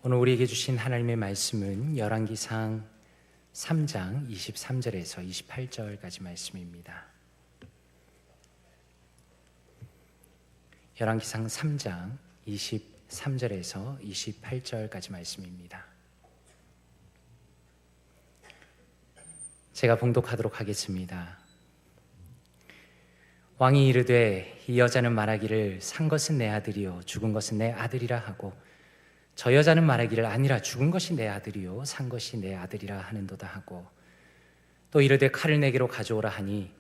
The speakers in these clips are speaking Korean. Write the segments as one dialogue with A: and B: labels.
A: 오늘 우리에게 주신 하나님의 말씀은 열왕기상 3장 23절에서 28절까지 말씀입니다. 열왕기상 3장 23절에서 28절까지 말씀입니다. 제가 봉독하도록 하겠습니다. 왕이 이르되 이 여자는 말하기를 산 것은 내 아들이요 죽은 것은 내 아들이라 하고 저 여자는 말하기를 아니라 죽은 것이 내 아들이요 산 것이 내 아들이라 하는도다 하고 또 이르되 칼을 내게로 가져오라 하니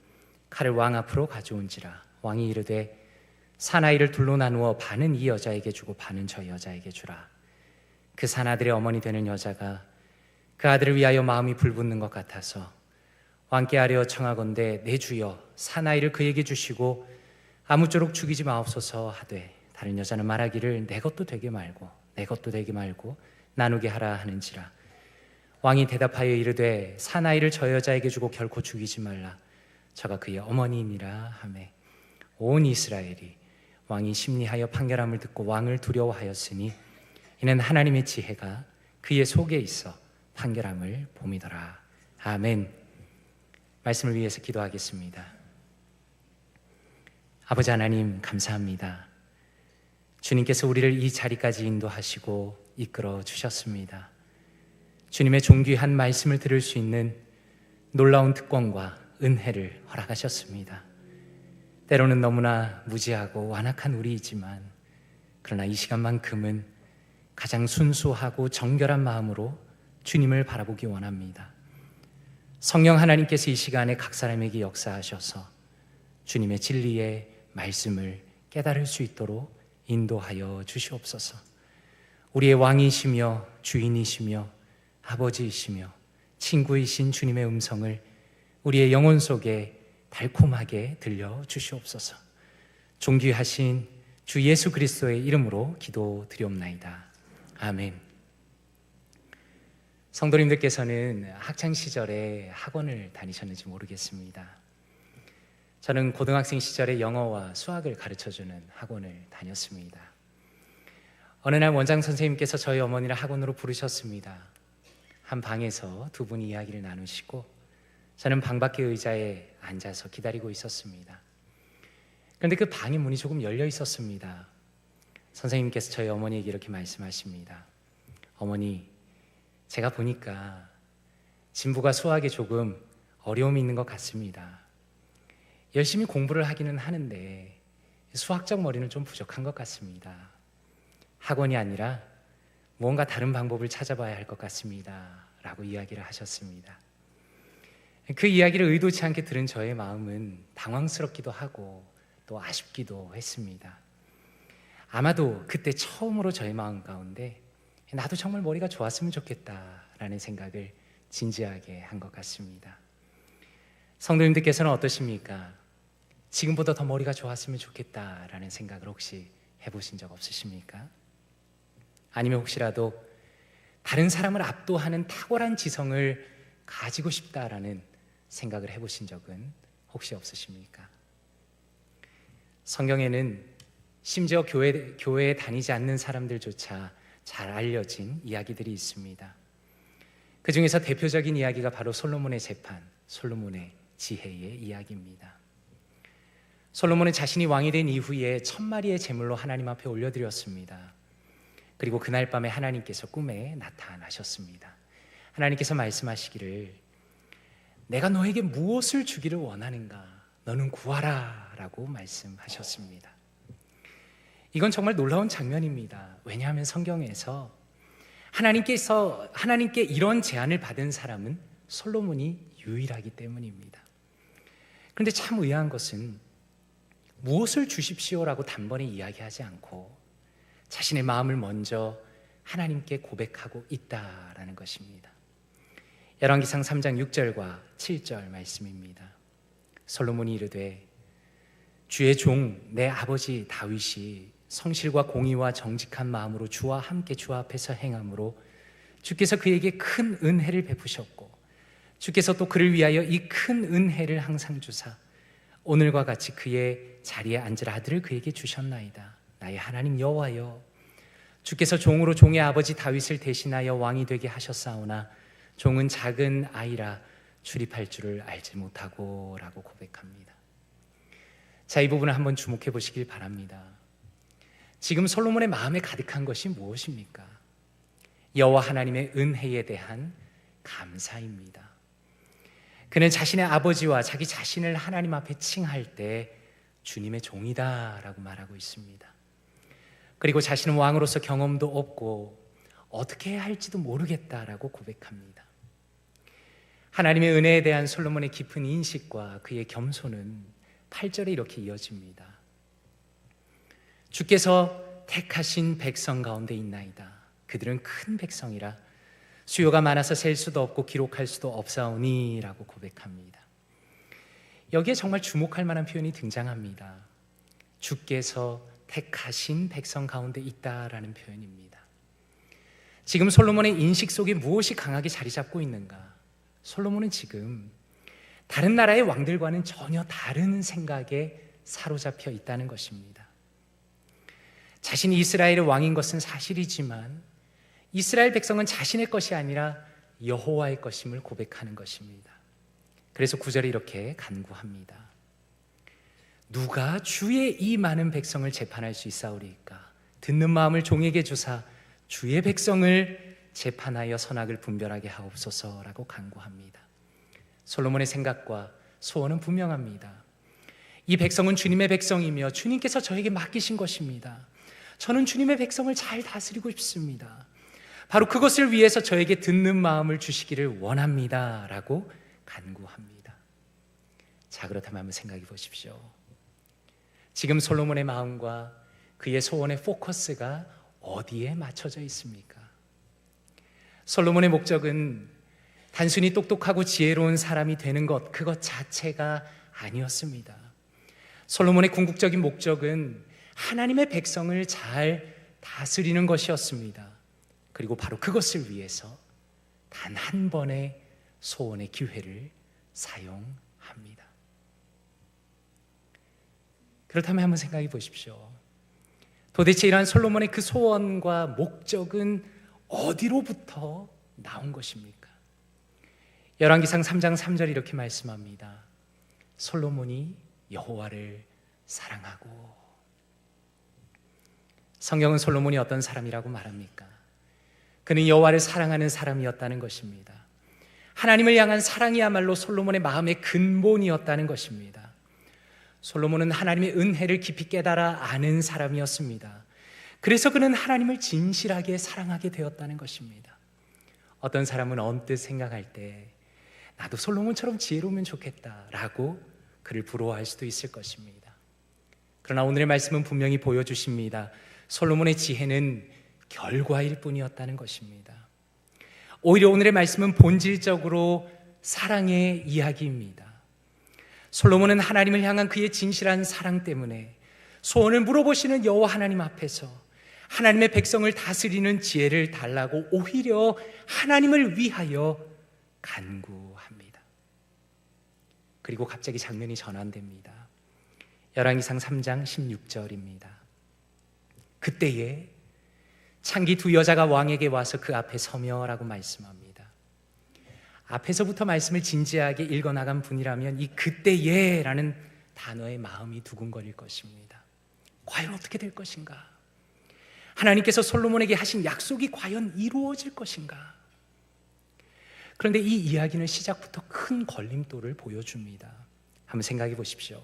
A: 칼을 왕 앞으로 가져온지라 왕이 이르되 사나이를 둘로 나누어 반은 이 여자에게 주고 반은 저 여자에게 주라. 그 사나들의 어머니 되는 여자가 그 아들을 위하여 마음이 불붙는 것 같아서 왕께 아뢰어 청하건대 내 주여 사나이를 그에게 주시고 아무쪼록 죽이지 마옵소서 하되 다른 여자는 말하기를 내 것도 되게 말고 내 것도 되게 말고 나누게 하라 하는지라. 왕이 대답하여 이르되 사나이를 저 여자에게 주고 결코 죽이지 말라. 저가 그의 어머니이니라 하매 온 이스라엘이 왕이 심리하여 판결함을 듣고 왕을 두려워하였으니 이는 하나님의 지혜가 그의 속에 있어 판결함을 봄이더라. 아멘. 말씀을 위해서 기도하겠습니다. 아버지 하나님 감사합니다. 주님께서 우리를 이 자리까지 인도하시고 이끌어 주셨습니다. 주님의 존귀한 말씀을 들을 수 있는 놀라운 특권과 은혜를 허락하셨습니다. 때로는 너무나 무지하고 완악한 우리이지만 그러나 이 시간만큼은 가장 순수하고 정결한 마음으로 주님을 바라보기 원합니다. 성령 하나님께서 이 시간에 각 사람에게 역사하셔서 주님의 진리의 말씀을 깨달을 수 있도록 인도하여 주시옵소서. 우리의 왕이시며 주인이시며 아버지이시며 친구이신 주님의 음성을 우리의 영혼 속에 달콤하게 들려 주시옵소서. 존귀하신 주 예수 그리스도의 이름으로 기도드리옵나이다. 아멘. 성도님들께서는 학창시절에 학원을 다니셨는지 모르겠습니다. 저는 고등학생 시절에 영어와 수학을 가르쳐주는 학원을 다녔습니다. 어느 날 원장 선생님께서 저희 어머니를 학원으로 부르셨습니다. 한 방에서 두 분이 이야기를 나누시고 저는 방 밖의 의자에 앉아서 기다리고 있었습니다. 그런데 그 방의 문이 조금 열려 있었습니다. 선생님께서 저희 어머니에게 이렇게 말씀하십니다. 어머니, 제가 보니까 진부가 수학에 조금 어려움이 있는 것 같습니다. 열심히 공부를 하기는 하는데 수학적 머리는 좀 부족한 것 같습니다. 학원이 아니라 뭔가 다른 방법을 찾아봐야 할 것 같습니다. 라고 이야기를 하셨습니다. 그 이야기를 의도치 않게 들은 저의 마음은 당황스럽기도 하고 또 아쉽기도 했습니다. 아마도 그때 처음으로 저의 마음 가운데 나도 정말 머리가 좋았으면 좋겠다라는 생각을 진지하게 한 것 같습니다. 성도님들께서는 어떠십니까? 지금보다 더 머리가 좋았으면 좋겠다라는 생각을 혹시 해보신 적 없으십니까? 아니면 혹시라도 다른 사람을 압도하는 탁월한 지성을 가지고 싶다라는 생각을 해보신 적은 혹시 없으십니까? 성경에는 심지어 교회에 다니지 않는 사람들조차 잘 알려진 이야기들이 있습니다. 그 중에서 대표적인 이야기가 바로 솔로몬의 재판, 솔로몬의 지혜의 이야기입니다. 솔로몬은 자신이 왕이 된 이후에 1000마리의 제물로 하나님 앞에 올려드렸습니다. 그리고 그날 밤에 하나님께서 꿈에 나타나셨습니다. 하나님께서 말씀하시기를 내가 너에게 무엇을 주기를 원하는가? 너는 구하라 라고 말씀하셨습니다. 이건 정말 놀라운 장면입니다. 왜냐하면 성경에서 하나님께 이런 제안을 받은 사람은 솔로몬이 유일하기 때문입니다. 그런데 참 의아한 것은 무엇을 주십시오라고 단번에 이야기하지 않고 자신의 마음을 먼저 하나님께 고백하고 있다라는 것입니다. 열왕기상 3장 6절과 7절 말씀입니다. 솔로몬이 이르되 주의 종 내 아버지 다윗이 성실과 공의와 정직한 마음으로 주와 함께 주 앞에서 행함으로 주께서 그에게 큰 은혜를 베푸셨고 주께서 또 그를 위하여 이 큰 은혜를 항상 주사 오늘과 같이 그의 자리에 앉을 아들을 그에게 주셨나이다. 나의 하나님 여호와여, 주께서 종으로 종의 아버지 다윗을 대신하여 왕이 되게 하셨사오나 종은 작은 아이라 출입할 줄을 알지 못하고 라고 고백합니다. 자, 이 부분을 한번 주목해 보시길 바랍니다. 지금 솔로몬의 마음에 가득한 것이 무엇입니까? 여호와 하나님의 은혜에 대한 감사입니다. 그는 자신의 아버지와 자기 자신을 하나님 앞에 칭할 때 주님의 종이다 라고 말하고 있습니다. 그리고 자신은 왕으로서 경험도 없고 어떻게 해야 할지도 모르겠다라고 고백합니다. 하나님의 은혜에 대한 솔로몬의 깊은 인식과 그의 겸손은 8절에 이렇게 이어집니다. 주께서 택하신 백성 가운데 있나이다. 그들은 큰 백성이라 수요가 많아서 셀 수도 없고 기록할 수도 없사오니 라고 고백합니다. 여기에 정말 주목할 만한 표현이 등장합니다. 주께서 택하신 백성 가운데 있다라는 표현입니다. 지금 솔로몬의 인식 속에 무엇이 강하게 자리 잡고 있는가? 솔로몬은 지금 다른 나라의 왕들과는 전혀 다른 생각에 사로잡혀 있다는 것입니다. 자신이 이스라엘의 왕인 것은 사실이지만 이스라엘 백성은 자신의 것이 아니라 여호와의 것임을 고백하는 것입니다. 그래서 9절에 이렇게 간구합니다. 누가 주의 이 많은 백성을 재판할 수 있사오리까? 듣는 마음을 종에게 주사 주의 백성을 재판하여 선악을 분별하게 하옵소서라고 간구합니다. 솔로몬의 생각과 소원은 분명합니다. 이 백성은 주님의 백성이며 주님께서 저에게 맡기신 것입니다. 저는 주님의 백성을 잘 다스리고 싶습니다. 바로 그것을 위해서 저에게 듣는 마음을 주시기를 원합니다 라고 간구합니다. 자, 그렇다면 한번 생각해 보십시오. 지금 솔로몬의 마음과 그의 소원의 포커스가 어디에 맞춰져 있습니까? 솔로몬의 목적은 단순히 똑똑하고 지혜로운 사람이 되는 것, 그것 자체가 아니었습니다. 솔로몬의 궁극적인 목적은 하나님의 백성을 잘 다스리는 것이었습니다. 그리고 바로 그것을 위해서 단 한 번의 소원의 기회를 사용합니다. 그렇다면 한번 생각해 보십시오. 도대체 이러한 솔로몬의 그 소원과 목적은 어디로부터 나온 것입니까? 열왕기상 3장 3절 이렇게 말씀합니다. 솔로몬이 여호와를 사랑하고. 성경은 솔로몬이 어떤 사람이라고 말합니까? 그는 여호와를 사랑하는 사람이었다는 것입니다. 하나님을 향한 사랑이야말로 솔로몬의 마음의 근본이었다는 것입니다. 솔로몬은 하나님의 은혜를 깊이 깨달아 아는 사람이었습니다. 그래서 그는 하나님을 진실하게 사랑하게 되었다는 것입니다. 어떤 사람은 언뜻 생각할 때 나도 솔로몬처럼 지혜로우면 좋겠다라고 그를 부러워할 수도 있을 것입니다. 그러나 오늘의 말씀은 분명히 보여주십니다. 솔로몬의 지혜는 결과일 뿐이었다는 것입니다. 오히려 오늘의 말씀은 본질적으로 사랑의 이야기입니다. 솔로몬은 하나님을 향한 그의 진실한 사랑 때문에 소원을 물어보시는 여호와 하나님 앞에서 하나님의 백성을 다스리는 지혜를 달라고 오히려 하나님을 위하여 간구합니다. 그리고 갑자기 장면이 전환됩니다. 열왕기상 3장 16절입니다. 그때에 창기 두 여자가 왕에게 와서 그 앞에 서며라고 말씀합니다. 앞에서부터 말씀을 진지하게 읽어나간 분이라면 이 그때에라는 단어의 마음이 두근거릴 것입니다. 과연 어떻게 될 것인가? 하나님께서 솔로몬에게 하신 약속이 과연 이루어질 것인가? 그런데 이 이야기는 시작부터 큰 걸림돌을 보여줍니다. 한번 생각해 보십시오.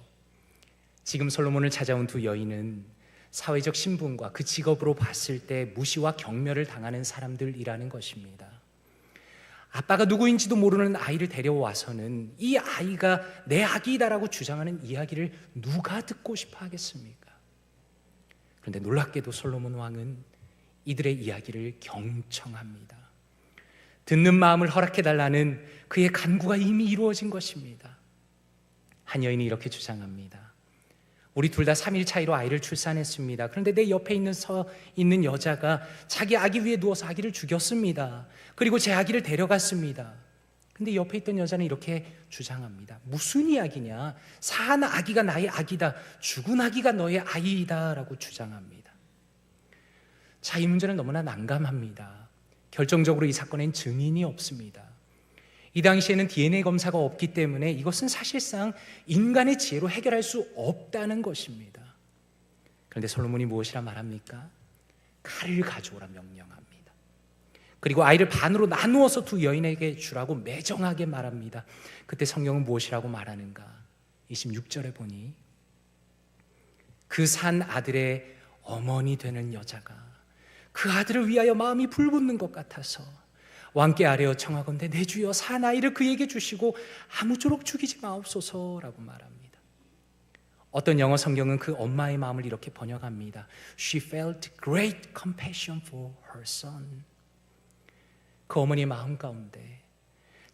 A: 지금 솔로몬을 찾아온 두 여인은 사회적 신분과 그 직업으로 봤을 때 무시와 경멸을 당하는 사람들이라는 것입니다. 아빠가 누구인지도 모르는 아이를 데려와서는 이 아이가 내 아기다라고 주장하는 이야기를 누가 듣고 싶어 하겠습니까? 그런데 놀랍게도 솔로몬 왕은 이들의 이야기를 경청합니다. 듣는 마음을 허락해달라는 그의 간구가 이미 이루어진 것입니다. 한 여인이 이렇게 주장합니다. 우리 둘 다 3일 차이로 아이를 출산했습니다. 그런데 내 옆에 있는 여자가 자기 아기 위에 누워서 아기를 죽였습니다. 그리고 제 아기를 데려갔습니다. 근데 옆에 있던 여자는 이렇게 주장합니다. 무슨 이야기냐? 산 아기가 나의 아기다. 죽은 아기가 너의 아이다 라고 주장합니다. 자, 이 문제는 너무나 난감합니다. 결정적으로 이 사건엔 증인이 없습니다. 이 당시에는 DNA 검사가 없기 때문에 이것은 사실상 인간의 지혜로 해결할 수 없다는 것입니다. 그런데 솔로몬이 무엇이라 말합니까? 칼을 가져오라 명령합니다. 그리고 아이를 반으로 나누어서 두 여인에게 주라고 매정하게 말합니다. 그때 성경은 무엇이라고 말하는가? 26절에 보니 그 산 아들의 어머니 되는 여자가 그 아들을 위하여 마음이 불붙는 것 같아서 왕께 아뢰어 청하건대 내 주여 산 아이를 그에게 주시고 아무쪼록 죽이지 마옵소서라고 말합니다. 어떤 영어 성경은 그 엄마의 마음을 이렇게 번역합니다. She felt great compassion for her son. 그 어머니의 마음 가운데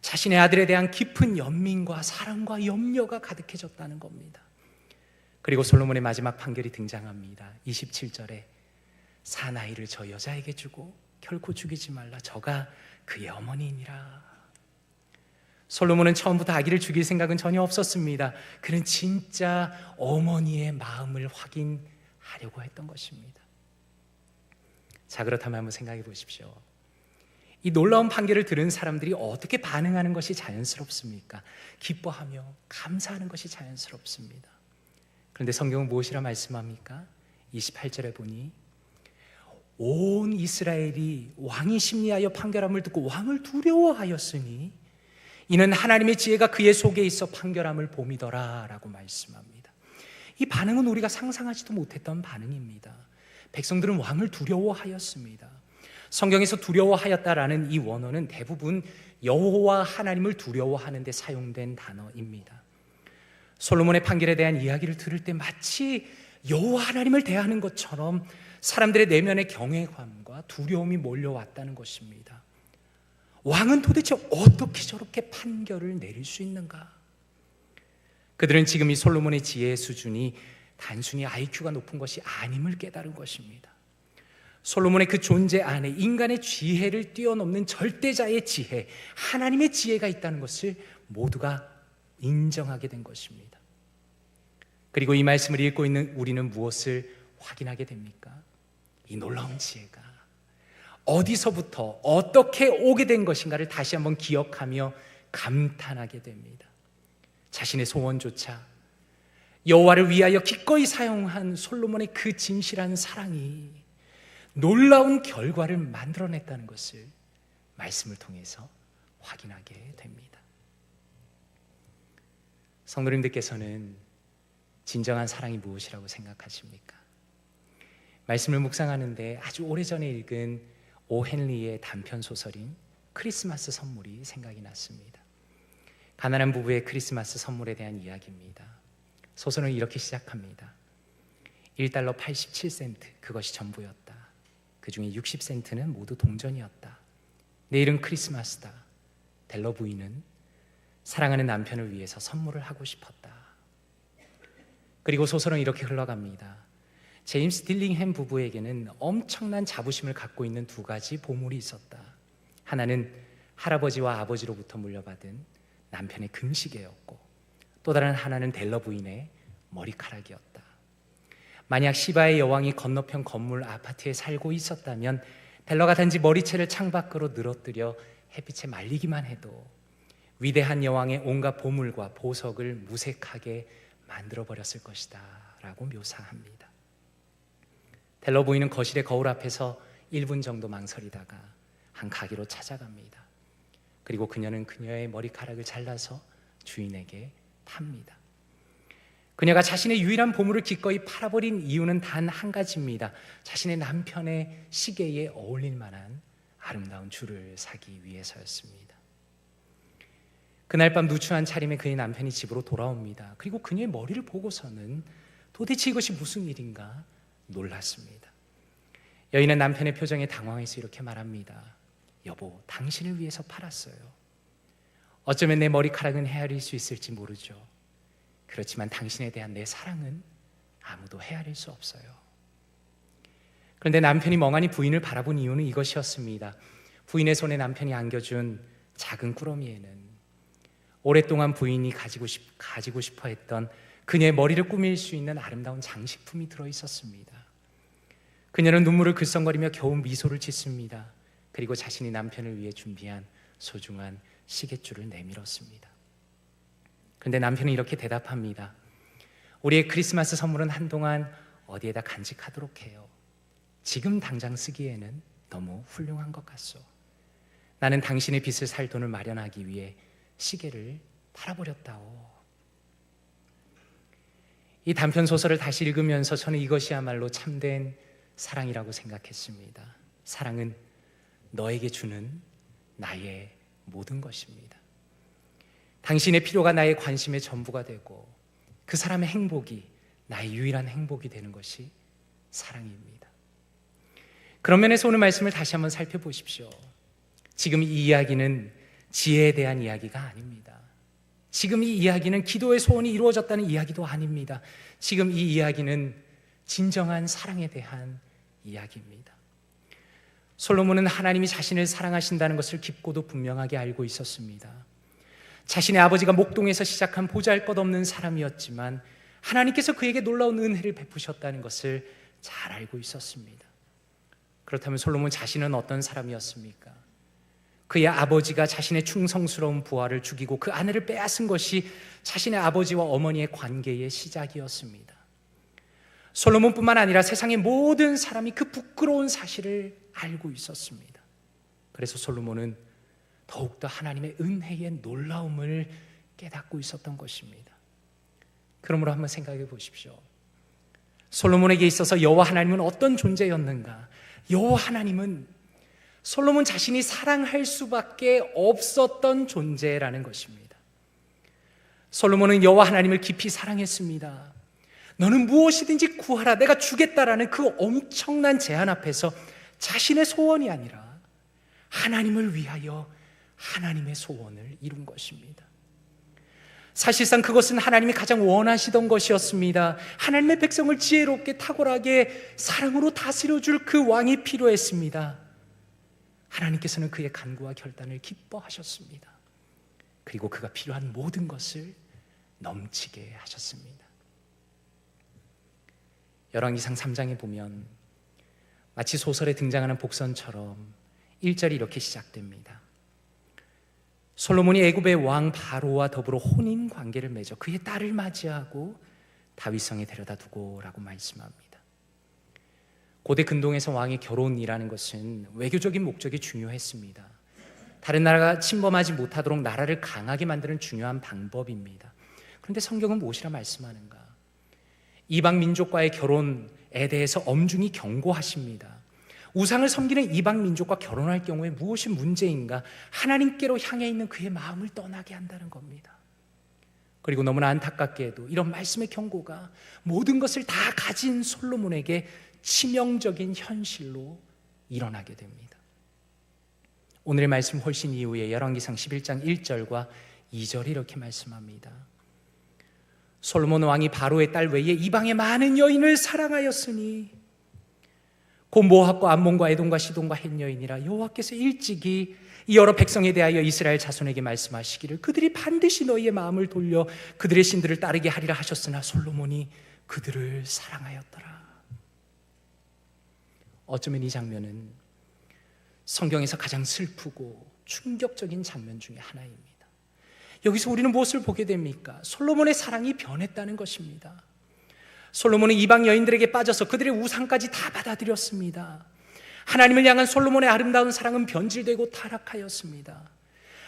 A: 자신의 아들에 대한 깊은 연민과 사랑과 염려가 가득해졌다는 겁니다. 그리고 솔로몬의 마지막 판결이 등장합니다. 27절에 사나이를 저 여자에게 주고 결코 죽이지 말라. 저가 그의 어머니이니라. 솔로몬은 처음부터 아기를 죽일 생각은 전혀 없었습니다. 그는 진짜 어머니의 마음을 확인하려고 했던 것입니다. 자, 그렇다면 한번 생각해 보십시오. 이 놀라운 판결을 들은 사람들이 어떻게 반응하는 것이 자연스럽습니까? 기뻐하며 감사하는 것이 자연스럽습니다. 그런데 성경은 무엇이라 말씀합니까? 28절에 보니 온 이스라엘이 왕이 심리하여 판결함을 듣고 왕을 두려워하였으니 이는 하나님의 지혜가 그의 속에 있어 판결함을 봄이더라 라고 말씀합니다. 이 반응은 우리가 상상하지도 못했던 반응입니다. 백성들은 왕을 두려워하였습니다. 성경에서 두려워하였다라는 이 원어는 대부분 여호와 하나님을 두려워하는 데 사용된 단어입니다. 솔로몬의 판결에 대한 이야기를 들을 때 마치 여호와 하나님을 대하는 것처럼 사람들의 내면의 경외감과 두려움이 몰려왔다는 것입니다. 왕은 도대체 어떻게 저렇게 판결을 내릴 수 있는가? 그들은 지금 이 솔로몬의 지혜의 수준이 단순히 IQ가 높은 것이 아님을 깨달은 것입니다. 솔로몬의 그 존재 안에 인간의 지혜를 뛰어넘는 절대자의 지혜, 하나님의 지혜가 있다는 것을 모두가 인정하게 된 것입니다. 그리고 이 말씀을 읽고 있는 우리는 무엇을 확인하게 됩니까? 이 놀라운 지혜가 어디서부터 어떻게 오게 된 것인가를 다시 한번 기억하며 감탄하게 됩니다. 자신의 소원조차 여호와를 위하여 기꺼이 사용한 솔로몬의 그 진실한 사랑이 놀라운 결과를 만들어냈다는 것을 말씀을 통해서 확인하게 됩니다. 성도님들께서는 진정한 사랑이 무엇이라고 생각하십니까? 말씀을 묵상하는데 아주 오래전에 읽은 오 헨리의 단편 소설인 크리스마스 선물이 생각이 났습니다. 가난한 부부의 크리스마스 선물에 대한 이야기입니다. 소설은 이렇게 시작합니다. 1달러 87센트, 그것이 전부였다. 그 중에 60센트는 모두 동전이었다. 내일은 크리스마스다. 델러 부인은 사랑하는 남편을 위해서 선물을 하고 싶었다. 그리고 소설은 이렇게 흘러갑니다. 제임스 딜링햄 부부에게는 엄청난 자부심을 갖고 있는 두 가지 보물이 있었다. 하나는 할아버지와 아버지로부터 물려받은 남편의 금시계였고, 또 다른 하나는 델러 부인의 머리카락이었다. 만약 시바의 여왕이 건너편 건물 아파트에 살고 있었다면 델러가 단지 머리채를 창밖으로 늘어뜨려 햇빛에 말리기만 해도 위대한 여왕의 온갖 보물과 보석을 무색하게 만들어버렸을 것이다 라고 묘사합니다. 델러 부인은 거실의 거울 앞에서 1분 정도 망설이다가 한 가게로 찾아갑니다. 그리고 그녀는 그녀의 머리카락을 잘라서 주인에게 팝니다. 그녀가 자신의 유일한 보물을 기꺼이 팔아버린 이유는 단 한 가지입니다. 자신의 남편의 시계에 어울릴 만한 아름다운 줄을 사기 위해서였습니다. 그날 밤 누추한 차림에 그의 남편이 집으로 돌아옵니다. 그리고 그녀의 머리를 보고서는 도대체 이것이 무슨 일인가 놀랐습니다. 여인은 남편의 표정에 당황해서 이렇게 말합니다. 여보, 당신을 위해서 팔았어요. 어쩌면 내 머리카락은 헤아릴 수 있을지 모르죠. 그렇지만 당신에 대한 내 사랑은 아무도 헤아릴 수 없어요. 그런데 남편이 멍하니 부인을 바라본 이유는 이것이었습니다. 부인의 손에 남편이 안겨준 작은 꾸러미에는 오랫동안 부인이 가지고 싶어 했던 그녀의 머리를 꾸밀 수 있는 아름다운 장식품이 들어있었습니다. 그녀는 눈물을 글썽거리며 겨우 미소를 짓습니다. 그리고 자신이 남편을 위해 준비한 소중한 시계줄을 내밀었습니다. 그런데 남편은 이렇게 대답합니다. 우리의 크리스마스 선물은 한동안 어디에다 간직하도록 해요. 지금 당장 쓰기에는 너무 훌륭한 것 같소. 나는 당신의 빚을 살 돈을 마련하기 위해 시계를 팔아버렸다오. 이 단편 소설을 다시 읽으면서 저는 이것이야말로 참된 사랑이라고 생각했습니다. 사랑은 너에게 주는 나의 모든 것입니다. 당신의 필요가 나의 관심의 전부가 되고 그 사람의 행복이 나의 유일한 행복이 되는 것이 사랑입니다. 그런 면에서 오늘 말씀을 다시 한번 살펴보십시오. 지금 이 이야기는 지혜에 대한 이야기가 아닙니다. 지금 이 이야기는 기도의 소원이 이루어졌다는 이야기도 아닙니다. 지금 이 이야기는 진정한 사랑에 대한 이야기입니다. 솔로몬은 하나님이 자신을 사랑하신다는 것을 깊고도 분명하게 알고 있었습니다. 자신의 아버지가 목동에서 시작한 보잘것없는 사람이었지만 하나님께서 그에게 놀라운 은혜를 베푸셨다는 것을 잘 알고 있었습니다. 그렇다면 솔로몬 자신은 어떤 사람이었습니까? 그의 아버지가 자신의 충성스러운 부하를 죽이고 그 아내를 빼앗은 것이 자신의 아버지와 어머니의 관계의 시작이었습니다. 솔로몬뿐만 아니라 세상의 모든 사람이 그 부끄러운 사실을 알고 있었습니다. 그래서 솔로몬은 더욱더 하나님의 은혜의 놀라움을 깨닫고 있었던 것입니다. 그러므로 한번 생각해 보십시오. 솔로몬에게 있어서 여호와 하나님은 어떤 존재였는가? 여호와 하나님은 솔로몬 자신이 사랑할 수밖에 없었던 존재라는 것입니다. 솔로몬은 여호와 하나님을 깊이 사랑했습니다. 너는 무엇이든지 구하라, 내가 주겠다라는 그 엄청난 제안 앞에서 자신의 소원이 아니라 하나님을 위하여 하나님의 소원을 이룬 것입니다. 사실상 그것은 하나님이 가장 원하시던 것이었습니다. 하나님의 백성을 지혜롭게 탁월하게 사랑으로 다스려줄 그 왕이 필요했습니다. 하나님께서는 그의 간구와 결단을 기뻐하셨습니다. 그리고 그가 필요한 모든 것을 넘치게 하셨습니다. 열왕기상 3장에 보면 마치 소설에 등장하는 복선처럼 1절이 이렇게 시작됩니다. 솔로몬이 애굽의 왕 바로와 더불어 혼인 관계를 맺어 그의 딸을 맞이하고 다윗성에 데려다 두고라고 말씀합니다. 고대 근동에서 왕의 결혼이라는 것은 외교적인 목적이 중요했습니다. 다른 나라가 침범하지 못하도록 나라를 강하게 만드는 중요한 방법입니다. 그런데 성경은 무엇이라 말씀하는가? 이방 민족과의 결혼에 대해서 엄중히 경고하십니다. 우상을 섬기는 이방 민족과 결혼할 경우에 무엇이 문제인가? 하나님께로 향해 있는 그의 마음을 떠나게 한다는 겁니다. 그리고 너무나 안타깝게도 이런 말씀의 경고가 모든 것을 다 가진 솔로몬에게 치명적인 현실로 일어나게 됩니다. 오늘의 말씀 훨씬 이후에 열왕기상 11장 1절과 2절이 이렇게 말씀합니다. 솔로몬 왕이 바로의 딸 외에 이방의 많은 여인을 사랑하였으니 곧 모압과 암몬과 에돔과 시돈과 헷 여인이라 여호와께서 일찍이 이 여러 백성에 대하여 이스라엘 자손에게 말씀하시기를 그들이 반드시 너희의 마음을 돌려 그들의 신들을 따르게 하리라 하셨으나 솔로몬이 그들을 사랑하였더라. 어쩌면 이 장면은 성경에서 가장 슬프고 충격적인 장면 중에 하나입니다. 여기서 우리는 무엇을 보게 됩니까? 솔로몬의 사랑이 변했다는 것입니다. 솔로몬은 이방 여인들에게 빠져서 그들의 우상까지 다 받아들였습니다. 하나님을 향한 솔로몬의 아름다운 사랑은 변질되고 타락하였습니다.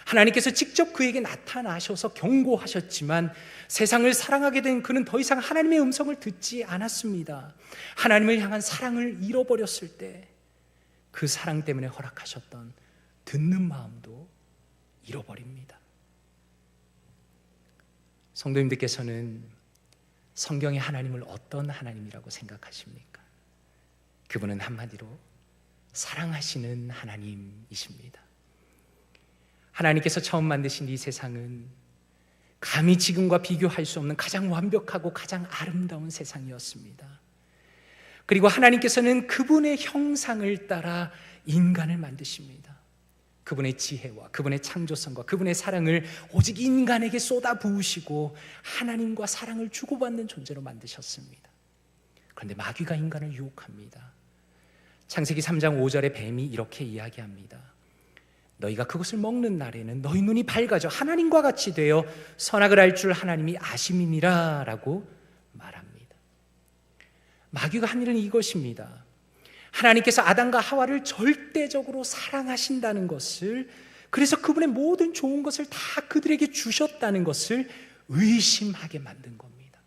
A: 하나님께서 직접 그에게 나타나셔서 경고하셨지만 세상을 사랑하게 된 그는 더 이상 하나님의 음성을 듣지 않았습니다. 하나님을 향한 사랑을 잃어버렸을 때 그 사랑 때문에 허락하셨던 듣는 마음도 잃어버립니다. 성도님들께서는 성경의 하나님을 어떤 하나님이라고 생각하십니까? 그분은 한마디로 사랑하시는 하나님이십니다. 하나님께서 처음 만드신 이 세상은 감히 지금과 비교할 수 없는 가장 완벽하고 가장 아름다운 세상이었습니다. 그리고 하나님께서는 그분의 형상을 따라 인간을 만드십니다. 그분의 지혜와 그분의 창조성과 그분의 사랑을 오직 인간에게 쏟아 부으시고 하나님과 사랑을 주고받는 존재로 만드셨습니다. 그런데 마귀가 인간을 유혹합니다. 창세기 3장 5절에 뱀이 이렇게 이야기합니다. 너희가 그것을 먹는 날에는 너희 눈이 밝아져 하나님과 같이 되어 선악을 알 줄 하나님이 아심이니라 라고 말합니다. 마귀가 한 일은 이것입니다. 하나님께서 아담과 하와를 절대적으로 사랑하신다는 것을, 그래서 그분의 모든 좋은 것을 다 그들에게 주셨다는 것을 의심하게 만든 겁니다.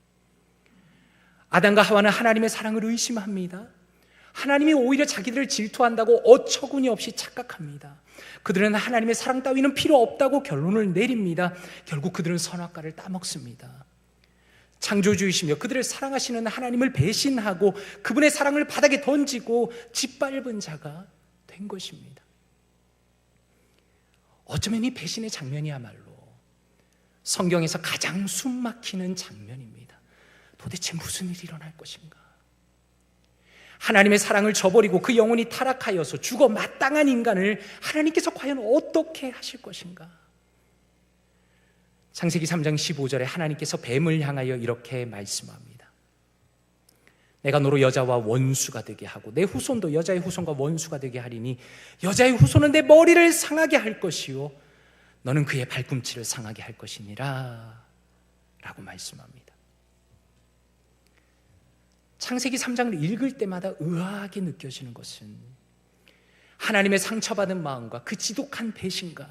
A: 아담과 하와는 하나님의 사랑을 의심합니다. 하나님이 오히려 자기들을 질투한다고 어처구니 없이 착각합니다. 그들은 하나님의 사랑 따위는 필요 없다고 결론을 내립니다. 결국 그들은 선악과를 따먹습니다. 창조주이시며 그들을 사랑하시는 하나님을 배신하고 그분의 사랑을 바닥에 던지고 짓밟은 자가 된 것입니다. 어쩌면 이 배신의 장면이야말로 성경에서 가장 숨막히는 장면입니다. 도대체 무슨 일이 일어날 것인가? 하나님의 사랑을 저버리고 그 영혼이 타락하여서 죽어 마땅한 인간을 하나님께서 과연 어떻게 하실 것인가? 창세기 3장 15절에 하나님께서 뱀을 향하여 이렇게 말씀합니다. 내가 너로 여자와 원수가 되게 하고 내 후손도 여자의 후손과 원수가 되게 하리니 여자의 후손은 내 머리를 상하게 할 것이요 너는 그의 발꿈치를 상하게 할 것이니라 라고 말씀합니다. 창세기 3장을 읽을 때마다 의아하게 느껴지는 것은 하나님의 상처받은 마음과 그 지독한 배신감,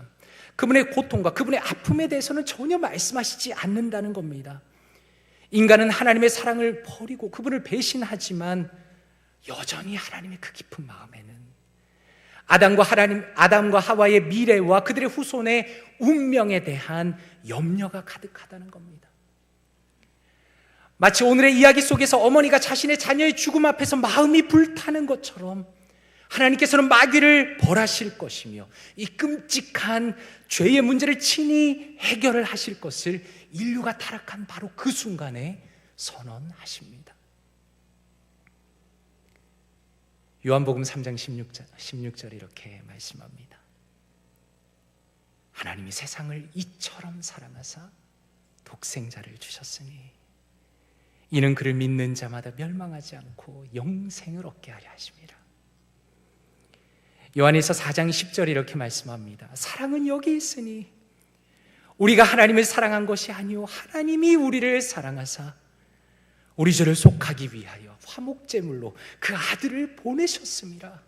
A: 그분의 고통과 그분의 아픔에 대해서는 전혀 말씀하시지 않는다는 겁니다. 인간은 하나님의 사랑을 버리고 그분을 배신하지만 여전히 하나님의 그 깊은 마음에는 아담과 하와의 미래와 그들의 후손의 운명에 대한 염려가 가득하다는 겁니다. 마치 오늘의 이야기 속에서 어머니가 자신의 자녀의 죽음 앞에서 마음이 불타는 것처럼 하나님께서는 마귀를 벌하실 것이며 이 끔찍한 죄의 문제를 친히 해결을 하실 것을 인류가 타락한 바로 그 순간에 선언하십니다. 요한복음 3장 16절에 이렇게 말씀합니다. 하나님이 세상을 이처럼 사랑하사 독생자를 주셨으니 이는 그를 믿는 자마다 멸망하지 않고 영생을 얻게 하려 하심이라. 요한일서 4장 10절에 이렇게 말씀합니다. 사랑은 여기 있으니 우리가 하나님을 사랑한 것이 아니요 하나님이 우리를 사랑하사 우리 죄를 속하기 위하여 화목제물로 그 아들을 보내셨습니다.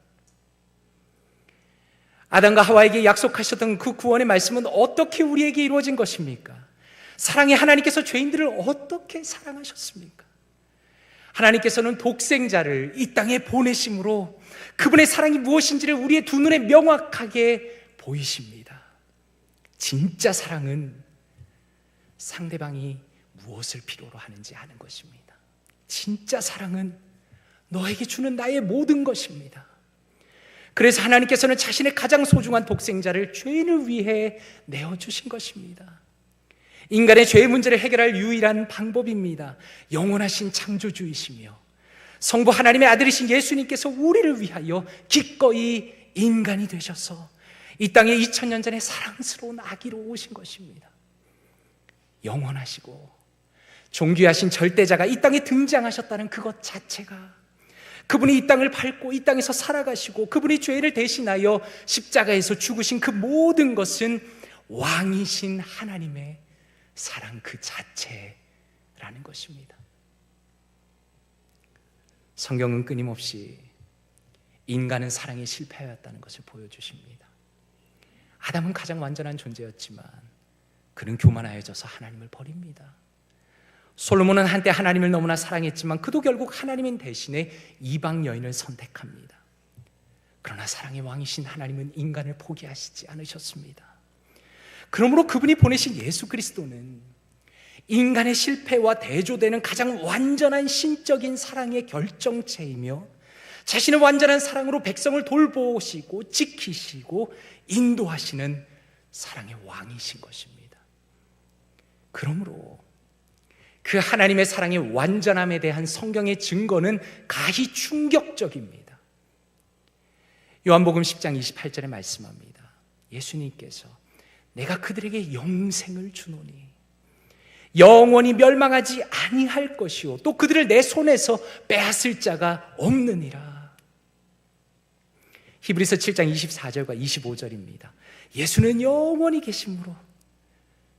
A: 아담과 하와에게 약속하셨던 그 구원의 말씀은 어떻게 우리에게 이루어진 것입니까? 사랑의 하나님께서 죄인들을 어떻게 사랑하셨습니까? 하나님께서는 독생자를 이 땅에 보내심으로 그분의 사랑이 무엇인지를 우리의 두 눈에 명확하게 보이십니다. 진짜 사랑은 상대방이 무엇을 필요로 하는지 아는 것입니다. 진짜 사랑은 너에게 주는 나의 모든 것입니다. 그래서 하나님께서는 자신의 가장 소중한 독생자를 죄인을 위해 내어주신 것입니다. 인간의 죄의 문제를 해결할 유일한 방법입니다. 영원하신 창조주이시며 성부 하나님의 아들이신 예수님께서 우리를 위하여 기꺼이 인간이 되셔서 이 땅에 2000년 전에 사랑스러운 아기로 오신 것입니다. 영원하시고 존귀하신 절대자가 이 땅에 등장하셨다는 그것 자체가, 그분이 이 땅을 밟고 이 땅에서 살아가시고 그분이 죄를 대신하여 십자가에서 죽으신 그 모든 것은 왕이신 하나님의 사랑 그 자체라는 것입니다. 성경은 끊임없이 인간은 사랑에 실패하였다는 것을 보여주십니다. 아담은 가장 완전한 존재였지만 그는 교만하여져서 하나님을 버립니다. 솔로몬은 한때 하나님을 너무나 사랑했지만 그도 결국 하나님 대신에 이방 여인을 선택합니다. 그러나 사랑의 왕이신 하나님은 인간을 포기하시지 않으셨습니다. 그러므로 그분이 보내신 예수 그리스도는 인간의 실패와 대조되는 가장 완전한 신적인 사랑의 결정체이며 자신의 완전한 사랑으로 백성을 돌보시고 지키시고 인도하시는 사랑의 왕이신 것입니다. 그러므로 그 하나님의 사랑의 완전함에 대한 성경의 증거는 가히 충격적입니다. 요한복음 10장 28절에 말씀합니다. 예수님께서 내가 그들에게 영생을 주노니 영원히 멸망하지 아니할 것이요 또 그들을 내 손에서 빼앗을 자가 없느니라. 히브리서 7장 24절과 25절입니다. 예수는 영원히 계심으로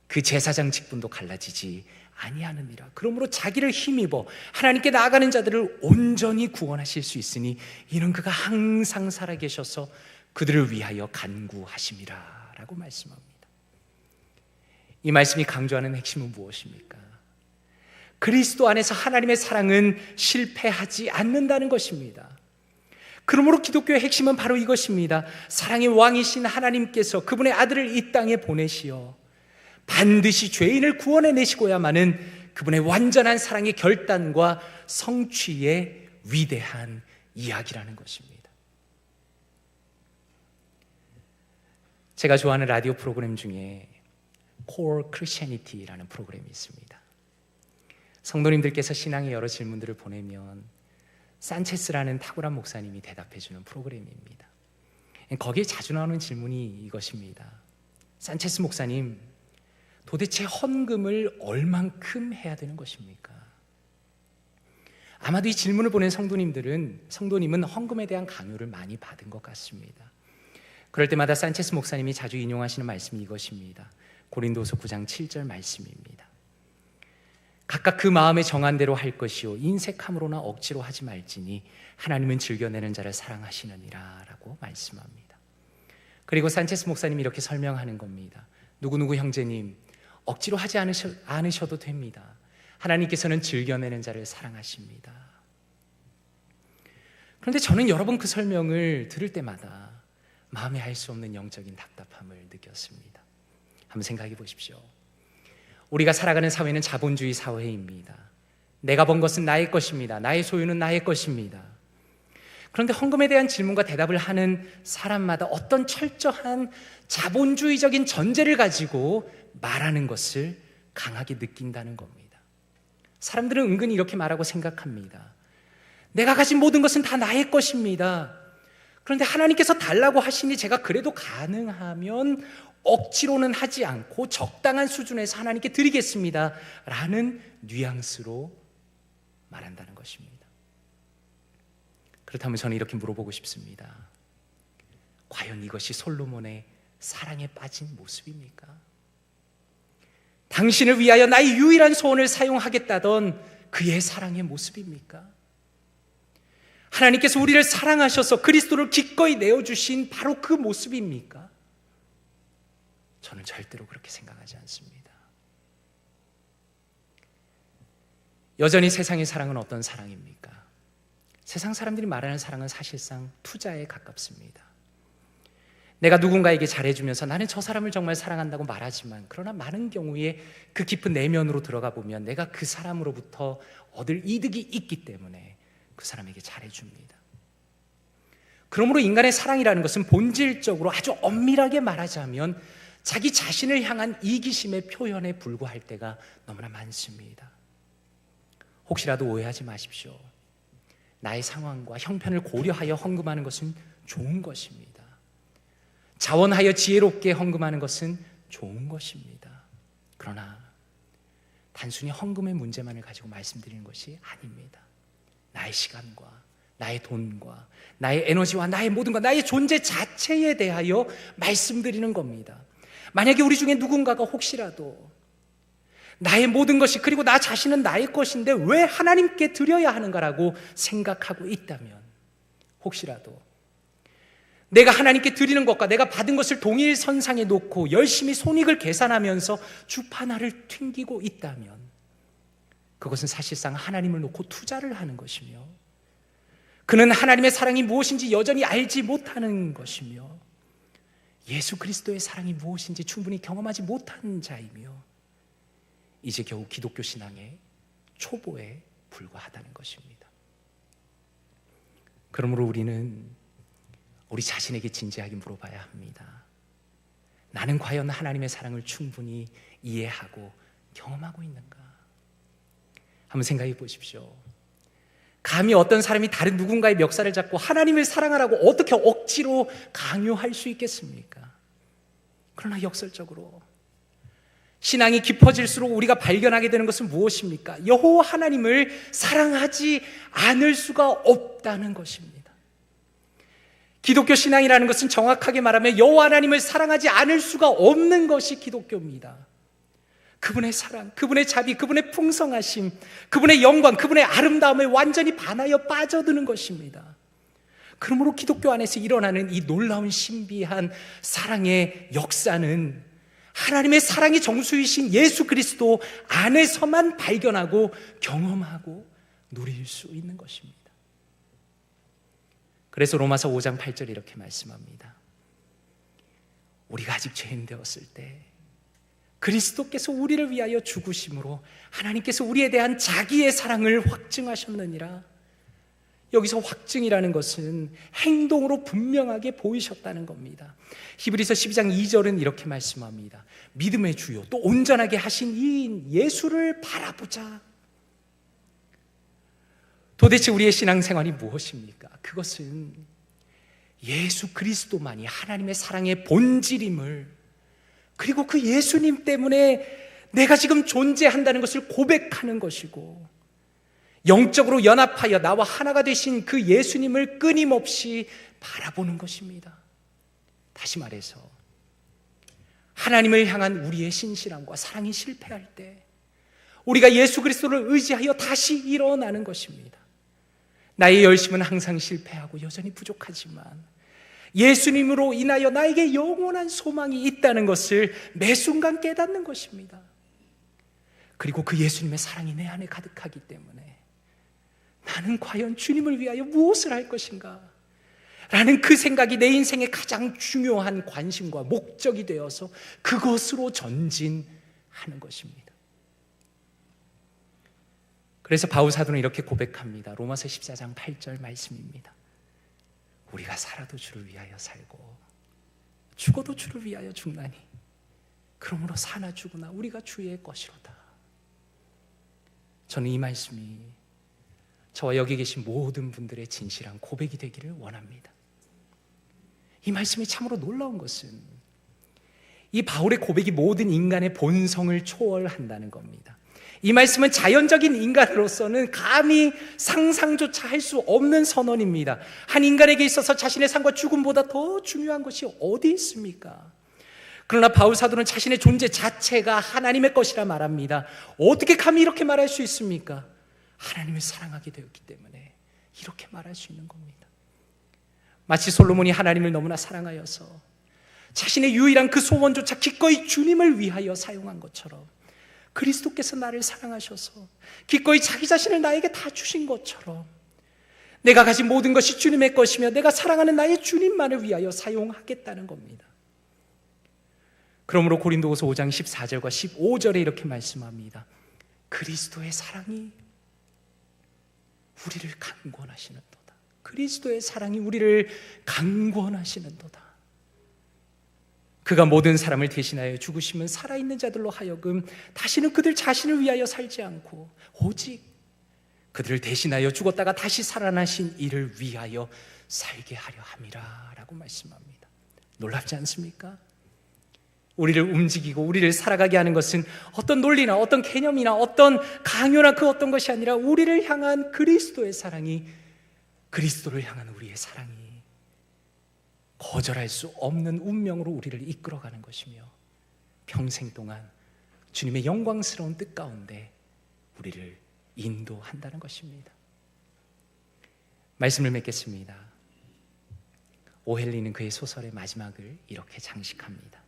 A: 그 제사장 직분도 갈라지지 아니하느니라. 그러므로 자기를 힘입어 하나님께 나아가는 자들을 온전히 구원하실 수 있으니 이는 그가 항상 살아계셔서 그들을 위하여 간구하심이라 라고 말씀합니다. 이 말씀이 강조하는 핵심은 무엇입니까? 그리스도 안에서 하나님의 사랑은 실패하지 않는다는 것입니다. 그러므로 기독교의 핵심은 바로 이것입니다. 사랑의 왕이신 하나님께서 그분의 아들을 이 땅에 보내시어 반드시 죄인을 구원해내시고야만은 그분의 완전한 사랑의 결단과 성취의 위대한 이야기라는 것입니다. 제가 좋아하는 라디오 프로그램 중에 Core Christianity라는 프로그램이 있습니다. 성도님들께서 신앙의 여러 질문들을 보내면 산체스라는 탁월한 목사님이 대답해주는 프로그램입니다. 거기에 자주 나오는 질문이 이것입니다. 산체스 목사님, 도대체 헌금을 얼만큼 해야 되는 것입니까? 아마도 이 질문을 보낸 성도님은 헌금에 대한 강요를 많이 받은 것 같습니다. 그럴 때마다 산체스 목사님이 자주 인용하시는 말씀이 이것입니다. 고린도서 9장 7절 말씀입니다. 각각 그 마음에 정한 대로 할 것이요 인색함으로나 억지로 하지 말지니 하나님은 즐겨내는 자를 사랑하시느니라 라고 말씀합니다. 그리고 산체스 목사님이 이렇게 설명하는 겁니다. 누구누구 형제님, 억지로 하지 않으셔도 됩니다. 하나님께서는 즐겨내는 자를 사랑하십니다. 그런데 저는 여러 번 그 설명을 들을 때마다 마음에 알 수 없는 영적인 답답함을 느꼈습니다. 한번 생각해 보십시오. 우리가 살아가는 사회는 자본주의 사회입니다. 내가 번 것은 나의 것입니다. 나의 소유는 나의 것입니다. 그런데 헌금에 대한 질문과 대답을 하는 사람마다 어떤 철저한 자본주의적인 전제를 가지고 말하는 것을 강하게 느낀다는 겁니다. 사람들은 은근히 이렇게 말하고 생각합니다. 내가 가진 모든 것은 다 나의 것입니다. 그런데 하나님께서 달라고 하시니 제가 그래도 가능하면 억지로는 하지 않고 적당한 수준에서 하나님께 드리겠습니다 라는 뉘앙스로 말한다는 것입니다. 그렇다면 저는 이렇게 물어보고 싶습니다. 과연 이것이 솔로몬의 사랑에 빠진 모습입니까? 당신을 위하여 나의 유일한 소원을 사용하겠다던 그의 사랑의 모습입니까? 하나님께서 우리를 사랑하셔서 그리스도를 기꺼이 내어주신 바로 그 모습입니까? 저는 절대로 그렇게 생각하지 않습니다. 여전히 세상의 사랑은 어떤 사랑입니까? 세상 사람들이 말하는 사랑은 사실상 투자에 가깝습니다. 내가 누군가에게 잘해주면서 나는 저 사람을 정말 사랑한다고 말하지만 그러나 많은 경우에 그 깊은 내면으로 들어가 보면 내가 그 사람으로부터 얻을 이득이 있기 때문에 그 사람에게 잘해줍니다. 그러므로 인간의 사랑이라는 것은 본질적으로 아주 엄밀하게 말하자면 자기 자신을 향한 이기심의 표현에 불과할 때가 너무나 많습니다. 혹시라도 오해하지 마십시오. 나의 상황과 형편을 고려하여 헌금하는 것은 좋은 것입니다. 자원하여 지혜롭게 헌금하는 것은 좋은 것입니다. 그러나 단순히 헌금의 문제만을 가지고 말씀드리는 것이 아닙니다. 나의 시간과 나의 돈과 나의 에너지와 나의 모든 것, 나의 존재 자체에 대하여 말씀드리는 겁니다. 만약에 우리 중에 누군가가 혹시라도 나의 모든 것이 그리고 나 자신은 나의 것인데 왜 하나님께 드려야 하는가라고 생각하고 있다면 혹시라도 내가 하나님께 드리는 것과 내가 받은 것을 동일 선상에 놓고 열심히 손익을 계산하면서 주파나를 튕기고 있다면 그것은 사실상 하나님을 놓고 투자를 하는 것이며 그는 하나님의 사랑이 무엇인지 여전히 알지 못하는 것이며 예수 그리스도의 사랑이 무엇인지 충분히 경험하지 못한 자이며 이제 겨우 기독교 신앙의 초보에 불과하다는 것입니다. 그러므로 우리는 우리 자신에게 진지하게 물어봐야 합니다. 나는 과연 하나님의 사랑을 충분히 이해하고 경험하고 있는가? 한번 생각해 보십시오. 감히 어떤 사람이 다른 누군가의 멱살을 잡고 하나님을 사랑하라고 어떻게 억지로 강요할 수 있겠습니까? 그러나 역설적으로 신앙이 깊어질수록 우리가 발견하게 되는 것은 무엇입니까? 여호와 하나님을 사랑하지 않을 수가 없다는 것입니다. 기독교 신앙이라는 것은 정확하게 말하면 여호와 하나님을 사랑하지 않을 수가 없는 것이 기독교입니다. 그분의 사랑, 그분의 자비, 그분의 풍성하심, 그분의 영광, 그분의 아름다움에 완전히 반하여 빠져드는 것입니다. 그러므로 기독교 안에서 일어나는 이 놀라운 신비한 사랑의 역사는 하나님의 사랑이 정수이신 예수 그리스도 안에서만 발견하고 경험하고 누릴 수 있는 것입니다. 그래서 로마서 5장 8절에 이렇게 말씀합니다. 우리가 아직 죄인 되었을 때 그리스도께서 우리를 위하여 죽으심으로 하나님께서 우리에 대한 자기의 사랑을 확증하셨느니라. 여기서 확증이라는 것은 행동으로 분명하게 보이셨다는 겁니다. 히브리서 12장 2절은 이렇게 말씀합니다. 믿음의 주요 또 온전하게 하신 이인 예수를 바라보자. 도대체 우리의 신앙생활이 무엇입니까? 그것은 예수 그리스도만이 하나님의 사랑의 본질임을, 그리고 그 예수님 때문에 내가 지금 존재한다는 것을 고백하는 것이고, 영적으로 연합하여 나와 하나가 되신 그 예수님을 끊임없이 바라보는 것입니다. 다시 말해서 하나님을 향한 우리의 신실함과 사랑이 실패할 때 우리가 예수 그리스도를 의지하여 다시 일어나는 것입니다. 나의 열심은 항상 실패하고 여전히 부족하지만 예수님으로 인하여 나에게 영원한 소망이 있다는 것을 매 순간 깨닫는 것입니다. 그리고 그 예수님의 사랑이 내 안에 가득하기 때문에 나는 과연 주님을 위하여 무엇을 할 것인가? 라는 그 생각이 내 인생의 가장 중요한 관심과 목적이 되어서 그것으로 전진하는 것입니다. 그래서 바울 사도는 이렇게 고백합니다. 로마서 14장 8절 말씀입니다. 우리가 살아도 주를 위하여 살고 죽어도 주를 위하여 죽나니 그러므로 사나 죽으나 우리가 주의 것이로다. 저는 이 말씀이 저와 여기 계신 모든 분들의 진실한 고백이 되기를 원합니다. 이 말씀이 참으로 놀라운 것은 이 바울의 고백이 모든 인간의 본성을 초월한다는 겁니다. 이 말씀은 자연적인 인간으로서는 감히 상상조차 할 수 없는 선언입니다. 한 인간에게 있어서 자신의 삶과 죽음보다 더 중요한 것이 어디 있습니까? 그러나 바울 사도는 자신의 존재 자체가 하나님의 것이라 말합니다. 어떻게 감히 이렇게 말할 수 있습니까? 하나님을 사랑하게 되었기 때문에 이렇게 말할 수 있는 겁니다. 마치 솔로몬이 하나님을 너무나 사랑하여서 자신의 유일한 그 소원조차 기꺼이 주님을 위하여 사용한 것처럼 그리스도께서 나를 사랑하셔서 기꺼이 자기 자신을 나에게 다 주신 것처럼 내가 가진 모든 것이 주님의 것이며 내가 사랑하는 나의 주님만을 위하여 사용하겠다는 겁니다. 그러므로 고린도후서 5장 14절과 15절에 이렇게 말씀합니다. 그리스도의 사랑이 우리를 강권하시는도다. 그리스도의 사랑이 우리를 강권하시는도다. 그가 모든 사람을 대신하여 죽으시면 살아있는 자들로 하여금 다시는 그들 자신을 위하여 살지 않고 오직 그들을 대신하여 죽었다가 다시 살아나신 이를 위하여 살게 하려 함이라 라고 말씀합니다. 놀랍지 않습니까? 우리를 움직이고 우리를 살아가게 하는 것은 어떤 논리나 어떤 개념이나 어떤 강요나 그 어떤 것이 아니라 우리를 향한 그리스도의 사랑이, 그리스도를 향한 우리의 사랑이 거절할 수 없는 운명으로 우리를 이끌어가는 것이며 평생 동안 주님의 영광스러운 뜻 가운데 우리를 인도한다는 것입니다. 말씀을 맺겠습니다. 오헬리는 그의 소설의 마지막을 이렇게 장식합니다.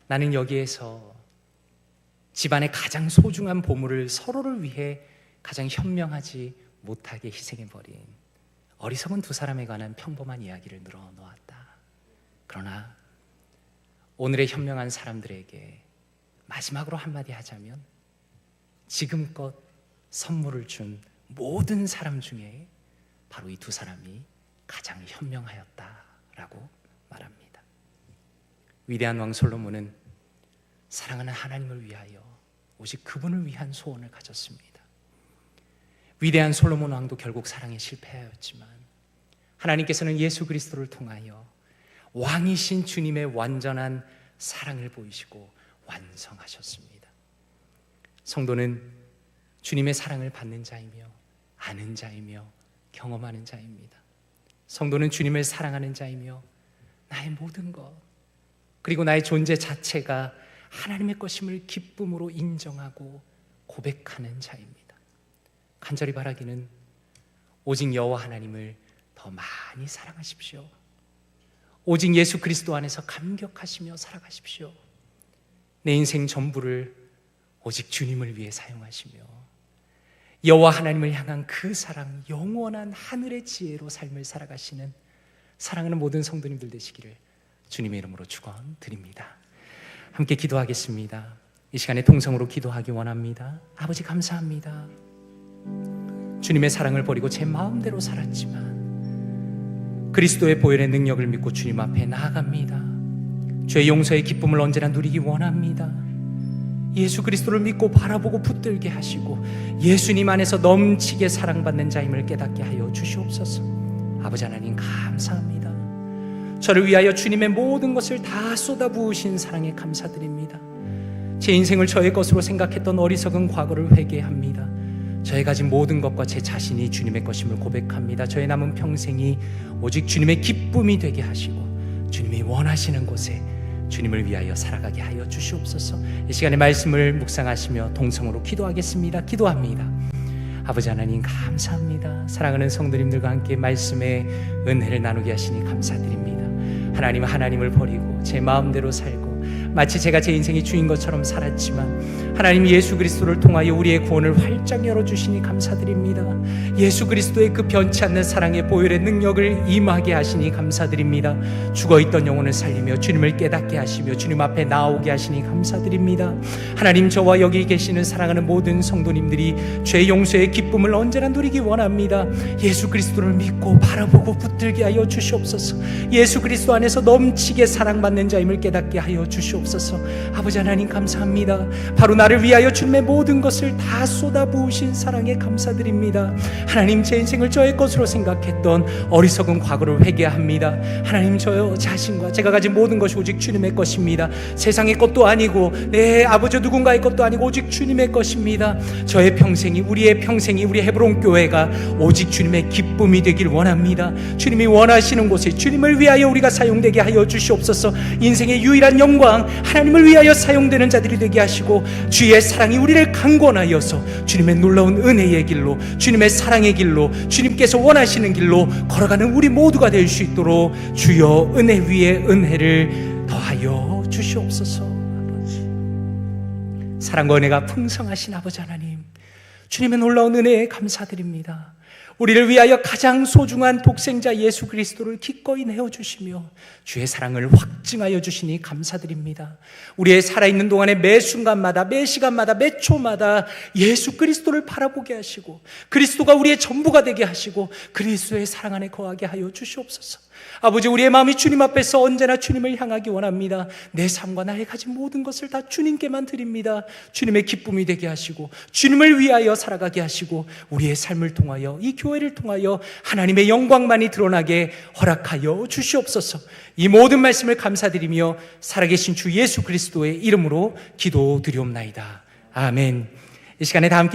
A: 나는 여기에서 집안의 가장 소중한 보물을 서로를 위해 가장 현명하지 못하게 희생해버린 어리석은 두 사람에 관한 평범한 이야기를 늘어놓았다. 그러나 오늘의 현명한 사람들에게 마지막으로 한마디 하자면 지금껏 선물을 준 모든 사람 중에 바로 이 두 사람이 가장 현명하였다라고 말합니다. 위대한 왕 솔로몬은 사랑하는 하나님을 위하여 오직 그분을 위한 소원을 가졌습니다. 위대한 솔로몬 왕도 결국 사랑에 실패하였지만 하나님께서는 예수 그리스도를 통하여 왕이신 주님의 완전한 사랑을 보이시고 완성하셨습니다. 성도는 주님의 사랑을 받는 자이며 아는 자이며 경험하는 자입니다. 성도는 주님을 사랑하는 자이며 나의 모든 것, 그리고 나의 존재 자체가 하나님의 것임을 기쁨으로 인정하고 고백하는 자입니다. 간절히 바라기는 오직 여호와 하나님을 더 많이 사랑하십시오. 오직 예수 그리스도 안에서 감격하시며 살아가십시오. 내 인생 전부를 오직 주님을 위해 사용하시며 여호와 하나님을 향한 그 사랑, 영원한 하늘의 지혜로 삶을 살아가시는 사랑하는 모든 성도님들 되시기를 주님의 이름으로 축원드립니다. 함께 기도하겠습니다. 이 시간에 통성으로 기도하기 원합니다. 아버지 감사합니다. 주님의 사랑을 버리고 제 마음대로 살았지만 그리스도의 보혈의 능력을 믿고 주님 앞에 나아갑니다. 죄의 용서의 기쁨을 언제나 누리기 원합니다. 예수 그리스도를 믿고 바라보고 붙들게 하시고 예수님 안에서 넘치게 사랑받는 자임을 깨닫게 하여 주시옵소서. 아버지 하나님 감사합니다. 저를 위하여 주님의 모든 것을 다 쏟아부으신 사랑에 감사드립니다. 제 인생을 저의 것으로 생각했던 어리석은 과거를 회개합니다. 저의 가진 모든 것과 제 자신이 주님의 것임을 고백합니다. 저의 남은 평생이 오직 주님의 기쁨이 되게 하시고 주님이 원하시는 곳에 주님을 위하여 살아가게 하여 주시옵소서. 이 시간에 말씀을 묵상하시며 동성으로 기도하겠습니다. 기도합니다. 아버지 하나님 감사합니다. 사랑하는 성도님들과 함께 말씀의 은혜를 나누게 하시니 감사드립니다. 하나님을 버리고 제 마음대로 살고 마치 제가 제 인생의 주인 것처럼 살았지만 하나님 예수 그리스도를 통하여 우리의 구원을 활짝 열어주시니 감사드립니다. 예수 그리스도의 그 변치 않는 사랑의 보혈의 능력을 임하게 하시니 감사드립니다. 죽어있던 영혼을 살리며 주님을 깨닫게 하시며 주님 앞에 나오게 하시니 감사드립니다. 하나님 저와 여기 계시는 사랑하는 모든 성도님들이 죄 용서의 기쁨을 언제나 누리기 원합니다. 예수 그리스도를 믿고 바라보고 붙들게 하여 주시옵소서. 예수 그리스도 안에서 넘치게 사랑받는 자임을 깨닫게 하여 주시옵소서. 아버지 하나님 감사합니다. 바로 나를 위하여 주님의 모든 것을 다 쏟아부으신 사랑에 감사드립니다. 하나님 제 인생을 저의 것으로 생각했던 어리석은 과거를 회개합니다. 하나님 저 자신과 제가 가진 모든 것이 오직 주님의 것입니다. 세상의 것도 아니고 내 아버지 누군가의 것도 아니고 오직 주님의 것입니다. 저의 평생이 우리의 평생이 우리 헤브론 교회가 오직 주님의 기쁨이 되길 원합니다. 주님이 원하시는 곳에 주님을 위하여 우리가 사용되게 하여 주시옵소서. 인생의 유일한 영광 하나님을 위하여 사용되는 자들이 되게 하시고 주의 사랑이 우리를 강권하여서 주님의 놀라운 은혜의 길로 주님의 사랑의 길로 주님께서 원하시는 길로 걸어가는 우리 모두가 될 수 있도록 주여 은혜 위에 은혜를 더하여 주시옵소서. 아버지 사랑과 은혜가 풍성하신 아버지 하나님 주님의 놀라운 은혜에 감사드립니다. 우리를 위하여 가장 소중한 독생자 예수 그리스도를 기꺼이 내어주시며 주의 사랑을 확증하여 주시니 감사드립니다. 우리의 살아있는 동안에 매 순간마다 매 시간마다 매 초마다 예수 그리스도를 바라보게 하시고 그리스도가 우리의 전부가 되게 하시고 그리스도의 사랑 안에 거하게 하여 주시옵소서. 아버지 우리의 마음이 주님 앞에서 언제나 주님을 향하기 원합니다. 내 삶과 나의 가진 모든 것을 다 주님께만 드립니다. 주님의 기쁨이 되게 하시고 주님을 위하여 살아가게 하시고 우리의 삶을 통하여 이 교회를 통하여 하나님의 영광만이 드러나게 허락하여 주시옵소서. 이 모든 말씀을 감사드리며 살아계신 주 예수 그리스도의 이름으로 기도드리옵나이다. 아멘. 이 시간에 다 함께